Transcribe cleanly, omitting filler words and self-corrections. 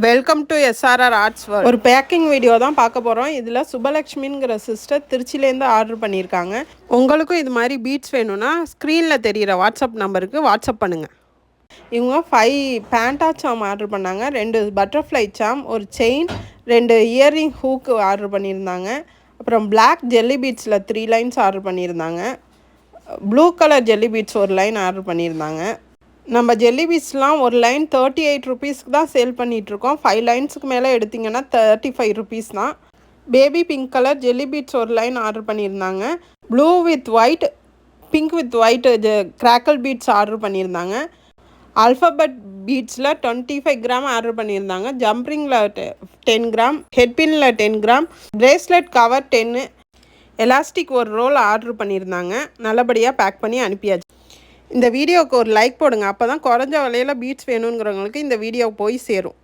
Welcome to SRR arts world. ஒரு packing video தான் பார்க்க போகிறோம். இதில் சுபலக்ஷ்மிங்கிற சிஸ்டர் திருச்சிலேருந்து ஆர்டர் பண்ணியிருக்காங்க. உங்களுக்கும் இது மாதிரி பீட்ஸ் வேணும்னா ஸ்க்ரீனில் தெரிகிற வாட்ஸ்அப் நம்பருக்கு வாட்ஸ்அப் பண்ணுங்கள். இவங்க 5 பேண்டா சாம் ஆர்டர் பண்ணாங்க, 2 பட்டர்ஃப்ளை சாம், ஒரு செயின், 2 இயரிங் ஹூக்கு ஆர்டர் பண்ணியிருந்தாங்க. அப்புறம் பிளாக் ஜெல்லி பீட்ஸில் 3 லைன்ஸ் ஆர்டர் பண்ணியிருந்தாங்க. ப்ளூ கலர் ஜெல்லி பீட்ஸ் ஒரு லைன் ஆர்டர் பண்ணியிருந்தாங்க. நம்ம ஜெல்லி பீட்ஸ்லாம் ஒரு லைன் 38 ருபீஸ்க்கு தான் சேல் பண்ணிகிட்ருக்கோம். 5 லைன்ஸுக்கு மேலே எடுத்திங்கன்னா 35 ருபீஸ் தான். Baby pink colour jelly beads ஒரு லைன் ஆர்டர் பண்ணியிருந்தாங்க. Blue with white, pink with white crackle beads order பண்ணியிருந்தாங்க. ஆல்ஃபபெட் பீட்ஸில் 25 கிராம் ஆர்டர் பண்ணியிருந்தாங்க. ஜம்ப்ரிங்கில் 10 கிராம், ஹெட்பினில் 10 கிராம், பிரேஸ்லெட் கவர் 10, எலாஸ்டிக் ஒரு ரோல் ஆர்டர் பண்ணியிருந்தாங்க. நல்லபடியாக பேக் பண்ணி அனுப்பியாச்சு. இந்த வீடியோவுக்கு ஒரு லைக் போடுங்க. அப்போ தான் குறைஞ்ச விலையில் பீட்ஸ் வேணுங்கிறவங்களுக்கு இந்த வீடியோ போய் சேரும்.